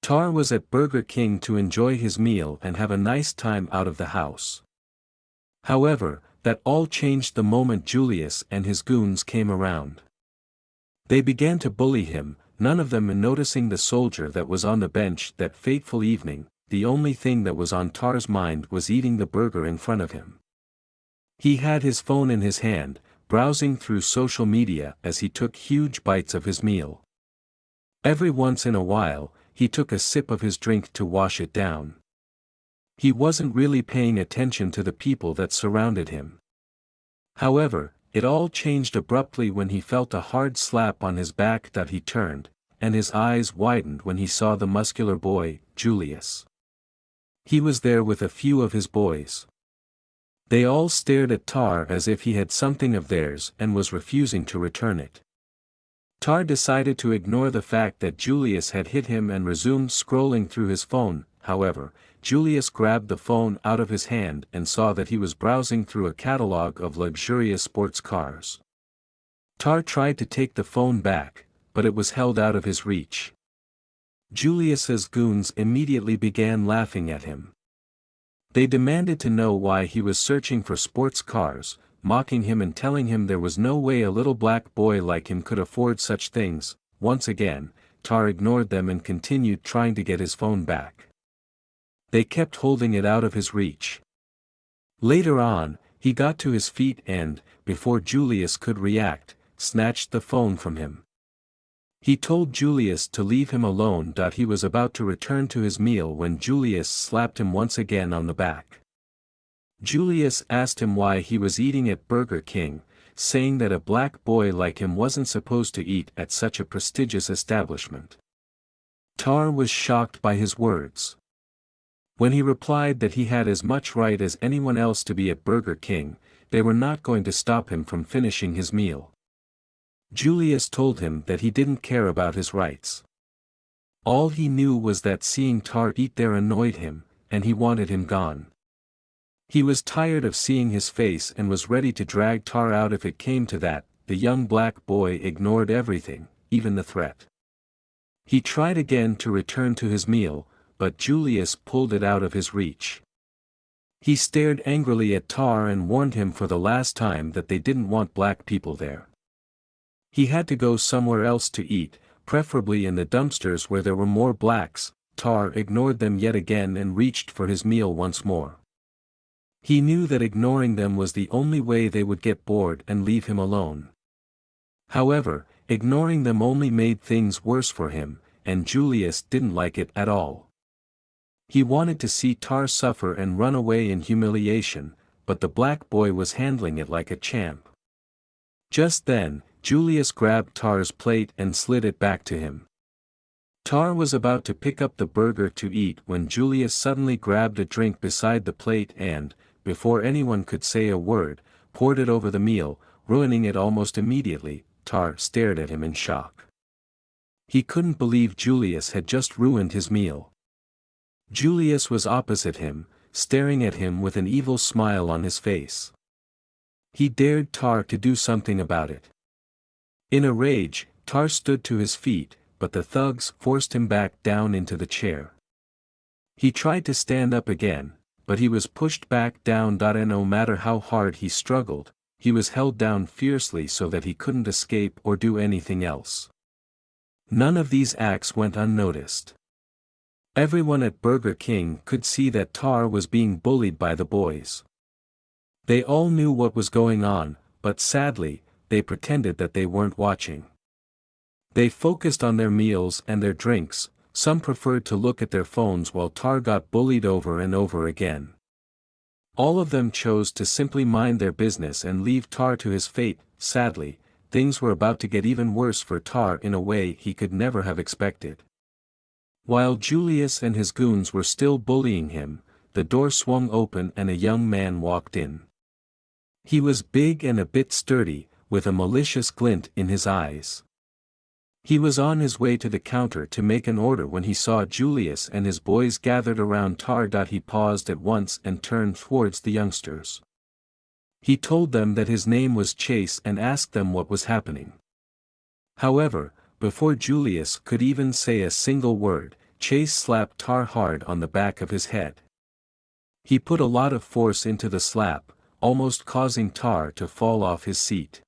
Tar was at Burger King to enjoy his meal and have a nice time out of the house. However, that all changed the moment Julius and his goons came around. They began to bully him, none of them noticing the soldier that was on the bench that fateful evening. The only thing that was on Tar's mind was eating the burger in front of him. He had his phone in his hand, browsing through social media as he took huge bites of his meal. Every once in a while, he took a sip of his drink to wash it down. He wasn't really paying attention to the people that surrounded him. However, it all changed abruptly when he felt a hard slap on his back that he turned, and his eyes widened when he saw the muscular boy, Julius. He was there with a few of his boys. They all stared at Tar as if he had something of theirs and was refusing to return it. Tar decided to ignore the fact that Julius had hit him and resumed scrolling through his phone. However, Julius grabbed the phone out of his hand and saw that he was browsing through a catalog of luxurious sports cars. Tar tried to take the phone back, but it was held out of his reach. Julius's goons immediately began laughing at him. They demanded to know why he was searching for sports cars, mocking him and telling him there was no way a little black boy like him could afford such things. Once again, Tar ignored them and continued trying to get his phone back. They kept holding it out of his reach. Later on, he got to his feet and, before Julius could react, snatched the phone from him. He told Julius to leave him alone. He was about to return to his meal when Julius slapped him once again on the back. Julius asked him why he was eating at Burger King, saying that a black boy like him wasn't supposed to eat at such a prestigious establishment. Tar was shocked by his words. When he replied that he had as much right as anyone else to be at Burger King, they were not going to stop him from finishing his meal. Julius told him that he didn't care about his rights. All he knew was that seeing Tar eat there annoyed him, and he wanted him gone. He was tired of seeing his face and was ready to drag Tar out if it came to that. The young black boy ignored everything, even the threat. He tried again to return to his meal, but Julius pulled it out of his reach. He stared angrily at Tar and warned him for the last time that they didn't want black people there. He had to go somewhere else to eat, preferably in the dumpsters where there were more blacks. Tar ignored them yet again and reached for his meal once more. He knew that ignoring them was the only way they would get bored and leave him alone. However, ignoring them only made things worse for him, and Julius didn't like it at all. He wanted to see Tar suffer and run away in humiliation, but the black boy was handling it like a champ. Just then, Julius grabbed Tar's plate and slid it back to him. Tar was about to pick up the burger to eat when Julius suddenly grabbed a drink beside the plate and, before anyone could say a word, poured it over the meal, ruining it almost immediately. Tar stared at him in shock. He couldn't believe Julius had just ruined his meal. Julius was opposite him, staring at him with an evil smile on his face. He dared Tar to do something about it. In a rage, Tar stood to his feet, but the thugs forced him back down into the chair. He tried to stand up again, but he was pushed back down. And no matter how hard he struggled, he was held down fiercely so that he couldn't escape or do anything else. None of these acts went unnoticed. Everyone at Burger King could see that Tar was being bullied by the boys. They all knew what was going on, but sadly, they pretended that they weren't watching. They focused on their meals and their drinks. Some preferred to look at their phones while Tar got bullied over and over again. All of them chose to simply mind their business and leave Tar to his fate. Sadly, things were about to get even worse for Tar in a way he could never have expected. While Julius and his goons were still bullying him, the door swung open and a young man walked in. He was big and a bit sturdy, with a malicious glint in his eyes. He was on his way to the counter to make an order when he saw Julius and his boys gathered around Tar. He paused at once and turned towards the youngsters. He told them that his name was Chase and asked them what was happening. However, before Julius could even say a single word, Chase slapped Tar hard on the back of his head. He put a lot of force into the slap, almost causing Tar to fall off his seat.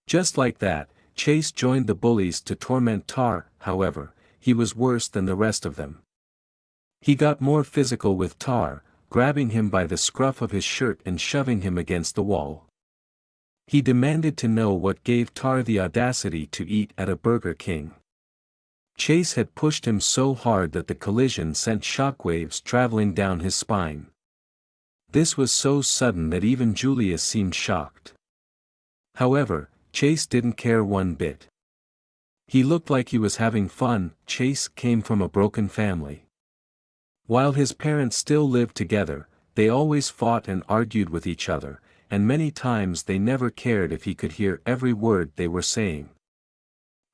Just like that, Chase joined the bullies to torment Tar. However, he was worse than the rest of them. He got more physical with Tar, grabbing him by the scruff of his shirt and shoving him against the wall. He demanded to know what gave Tar the audacity to eat at a Burger King. Chase had pushed him so hard that the collision sent shockwaves traveling down his spine. This was so sudden that even Julius seemed shocked. However, Chase didn't care one bit. He looked like he was having fun. Chase came from a broken family. While his parents still lived together, they always fought and argued with each other, and many times they never cared if he could hear every word they were saying.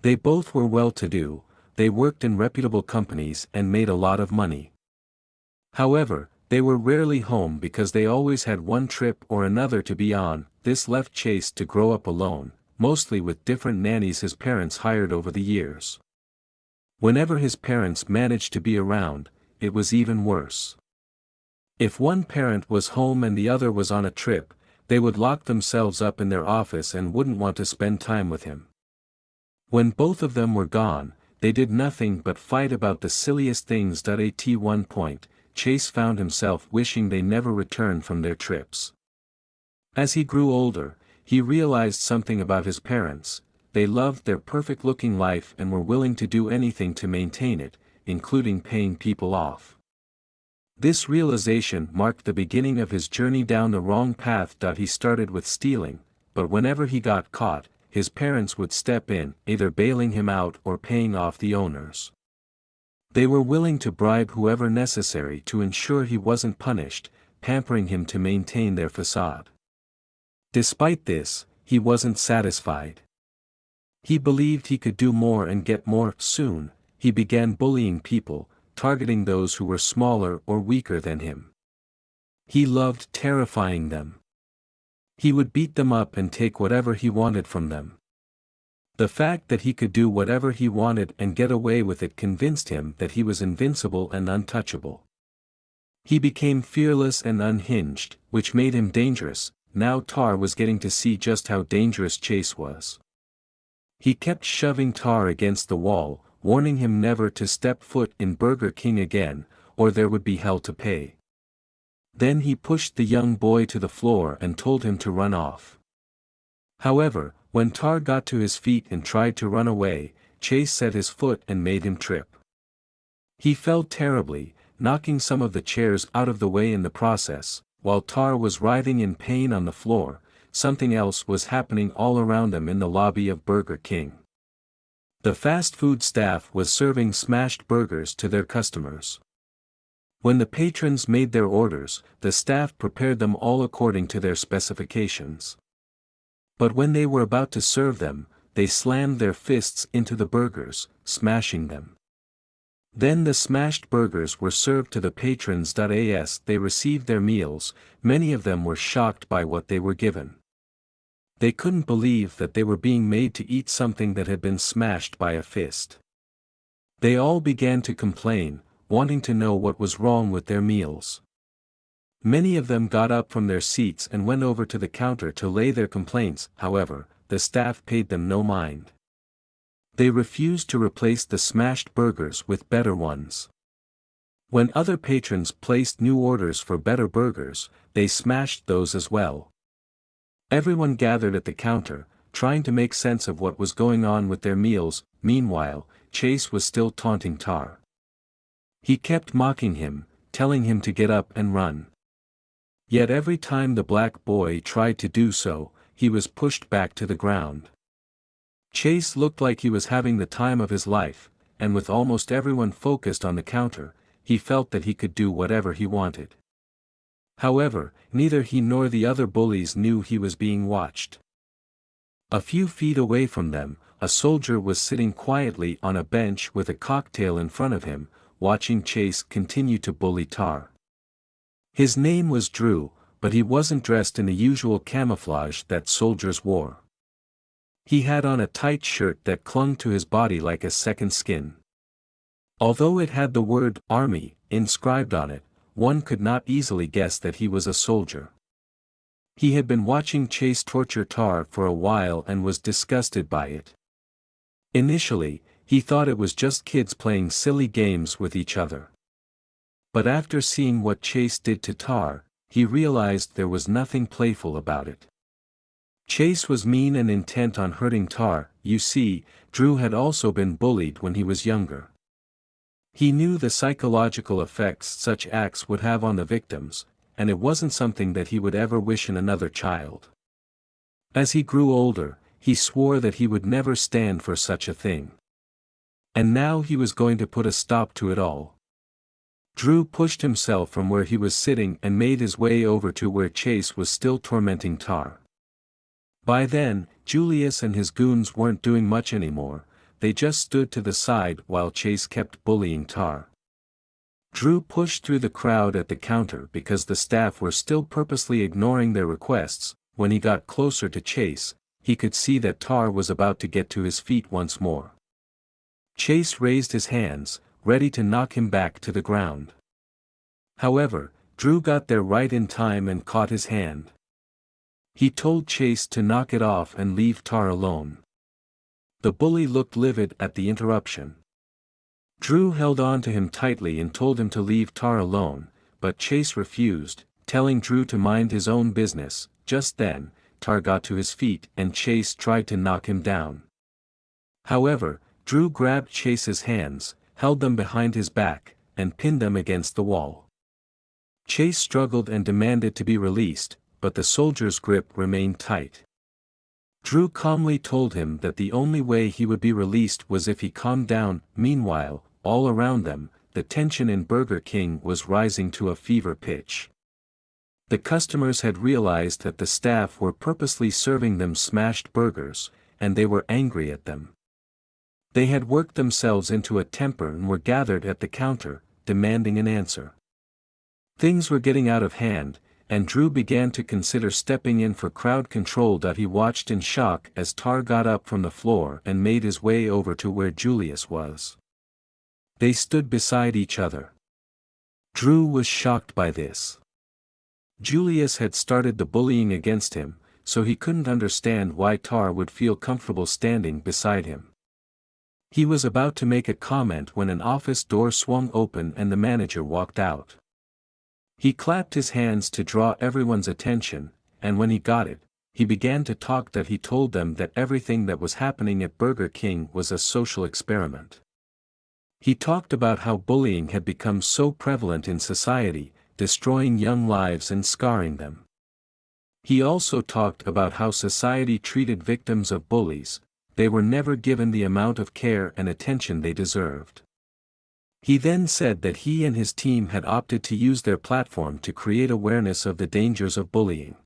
They both were well-to-do, they worked in reputable companies and made a lot of money. However, they were rarely home because they always had one trip or another to be on. This left Chase to grow up alone, mostly with different nannies his parents hired over the years. Whenever his parents managed to be around, it was even worse. If one parent was home and the other was on a trip, they would lock themselves up in their office and wouldn't want to spend time with him. When both of them were gone, they did nothing but fight about the silliest things. At one point, Chase found himself wishing they never returned from their trips. As he grew older, he realized something about his parents: they loved their perfect-looking life and were willing to do anything to maintain it, including paying people off. This realization marked the beginning of his journey down the wrong path. He started with stealing, but whenever he got caught, his parents would step in, either bailing him out or paying off the owners. They were willing to bribe whoever necessary to ensure he wasn't punished, pampering him to maintain their facade. Despite this, he wasn't satisfied. He believed he could do more and get more. Soon, he began bullying people, targeting those who were smaller or weaker than him. He loved terrifying them. He would beat them up and take whatever he wanted from them. The fact that he could do whatever he wanted and get away with it convinced him that he was invincible and untouchable. He became fearless and unhinged, which made him dangerous. Now Tar was getting to see just how dangerous Chase was. He kept shoving Tar against the wall, warning him never to step foot in Burger King again, or there would be hell to pay. Then he pushed the young boy to the floor and told him to run off. However, when Tar got to his feet and tried to run away, Chase set his foot and made him trip. He fell terribly, knocking some of the chairs out of the way in the process. While Tar was writhing in pain on the floor, something else was happening all around them in the lobby of Burger King. The fast food staff was serving smashed burgers to their customers. When the patrons made their orders, the staff prepared them all according to their specifications. But when they were about to serve them, they slammed their fists into the burgers, smashing them. Then the smashed burgers were served to the patrons. As they received their meals, many of them were shocked by what they were given. They couldn't believe that they were being made to eat something that had been smashed by a fist. They all began to complain, wanting to know what was wrong with their meals. Many of them got up from their seats and went over to the counter to lay their complaints. However, the staff paid them no mind. They refused to replace the smashed burgers with better ones. When other patrons placed new orders for better burgers, they smashed those as well. Everyone gathered at the counter, trying to make sense of what was going on with their meals. Meanwhile, Chase was still taunting Tar. He kept mocking him, telling him to get up and run. Yet every time the black boy tried to do so, he was pushed back to the ground. Chase looked like he was having the time of his life, and with almost everyone focused on the counter, he felt that he could do whatever he wanted. However, neither he nor the other bullies knew he was being watched. A few feet away from them, a soldier was sitting quietly on a bench with a cocktail in front of him, watching Chase continue to bully Tar. His name was Drew, but he wasn't dressed in the usual camouflage that soldiers wore. He had on a tight shirt that clung to his body like a second skin. Although it had the word "Army" inscribed on it, one could not easily guess that he was a soldier. He had been watching Chase torture Tar for a while and was disgusted by it. Initially, he thought it was just kids playing silly games with each other. But after seeing what Chase did to Tar, he realized there was nothing playful about it. Chase was mean and intent on hurting Tar. You see, Drew had also been bullied when he was younger. He knew the psychological effects such acts would have on the victims, and it wasn't something that he would ever wish in another child. As he grew older, he swore that he would never stand for such a thing. And now he was going to put a stop to it all. Drew pushed himself from where he was sitting and made his way over to where Chase was still tormenting Tar. By then, Julius and his goons weren't doing much anymore. They just stood to the side while Chase kept bullying Tar. Drew pushed through the crowd at the counter because the staff were still purposely ignoring their requests. When he got closer to Chase, he could see that Tar was about to get to his feet once more. Chase raised his hands, ready to knock him back to the ground. However, Drew got there right in time and caught his hand. He told Chase to knock it off and leave Tar alone. The bully looked livid at the interruption. Drew held on to him tightly and told him to leave Tar alone, but Chase refused, telling Drew to mind his own business. Just then, Tar got to his feet and Chase tried to knock him down. However, Drew grabbed Chase's hands, held them behind his back, and pinned them against the wall. Chase struggled and demanded to be released, but the soldier's grip remained tight. Drew calmly told him that the only way he would be released was if he calmed down. Meanwhile, all around them, the tension in Burger King was rising to a fever pitch. The customers had realized that the staff were purposely serving them smashed burgers, and they were angry at them. They had worked themselves into a temper and were gathered at the counter, demanding an answer. Things were getting out of hand, and Drew began to consider stepping in for crowd control. He watched in shock as Tar got up from the floor and made his way over to where Julius was. They stood beside each other. Drew was shocked by this. Julius had started the bullying against him, so he couldn't understand why Tar would feel comfortable standing beside him. He was about to make a comment when an office door swung open and the manager walked out. He clapped his hands to draw everyone's attention, and when he got it, he began to talk. He told them that everything that was happening at Burger King was a social experiment. He talked about how bullying had become so prevalent in society, destroying young lives and scarring them. He also talked about how society treated victims of bullies. They were never given the amount of care and attention they deserved. He then said that he and his team had opted to use their platform to create awareness of the dangers of bullying.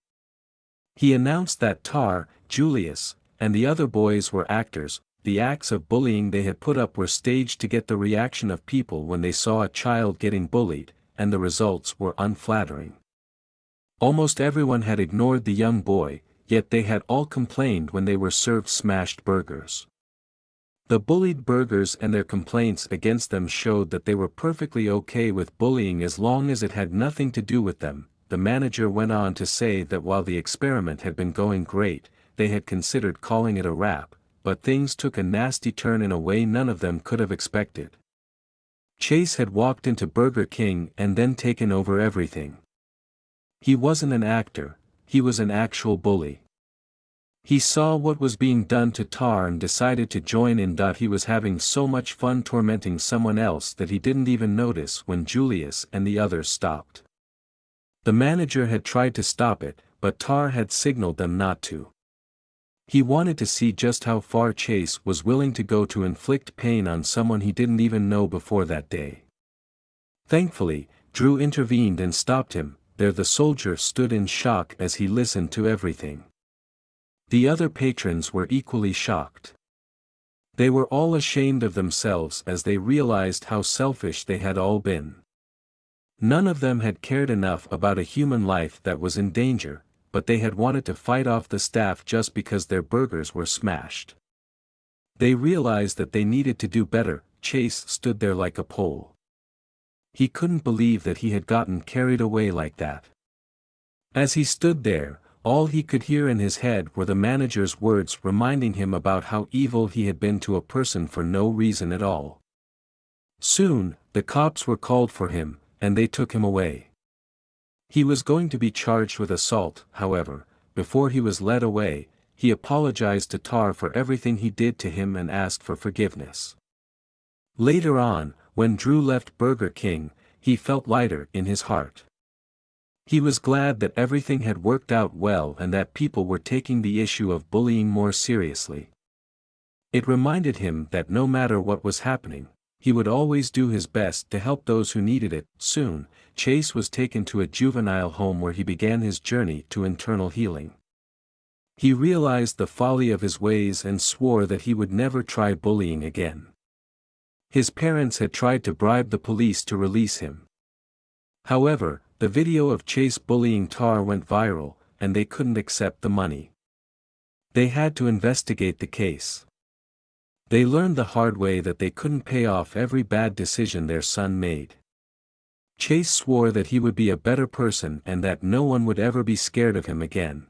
He announced that Tar, Julius, and the other boys were actors. The acts of bullying they had put up were staged to get the reaction of people when they saw a child getting bullied, and the results were unflattering. Almost everyone had ignored the young boy, yet they had all complained when they were served smashed burgers. The bullied burgers and their complaints against them showed that they were perfectly okay with bullying as long as it had nothing to do with them. The manager went on to say that while the experiment had been going great, they had considered calling it a wrap, but things took a nasty turn in a way none of them could have expected. Chase had walked into Burger King and then taken over everything. He wasn't an actor, he was an actual bully. He saw what was being done to Tar and decided to join in. He was having so much fun tormenting someone else that he didn't even notice when Julius and the others stopped. The manager had tried to stop it, but Tar had signaled them not to. He wanted to see just how far Chase was willing to go to inflict pain on someone he didn't even know before that day. Thankfully, Drew intervened and stopped him. There the soldier stood in shock as he listened to everything. The other patrons were equally shocked. They were all ashamed of themselves as they realized how selfish they had all been. None of them had cared enough about a human life that was in danger, but they had wanted to fight off the staff just because their burgers were smashed. They realized that they needed to do better. Chase stood there like a pole. He couldn't believe that he had gotten carried away like that. As he stood there, all he could hear in his head were the manager's words reminding him about how evil he had been to a person for no reason at all. Soon, the cops were called for him, and they took him away. He was going to be charged with assault, however. Before he was led away, he apologized to Tar for everything he did to him and asked for forgiveness. Later on, when Drew left Burger King, he felt lighter in his heart. He was glad that everything had worked out well and that people were taking the issue of bullying more seriously. It reminded him that no matter what was happening, he would always do his best to help those who needed it. Soon, Chase was taken to a juvenile home where he began his journey to internal healing. He realized the folly of his ways and swore that he would never try bullying again. His parents had tried to bribe the police to release him. However, the video of Chase bullying Tar went viral, and they couldn't accept the money. They had to investigate the case. They learned the hard way that they couldn't pay off every bad decision their son made. Chase swore that he would be a better person and that no one would ever be scared of him again.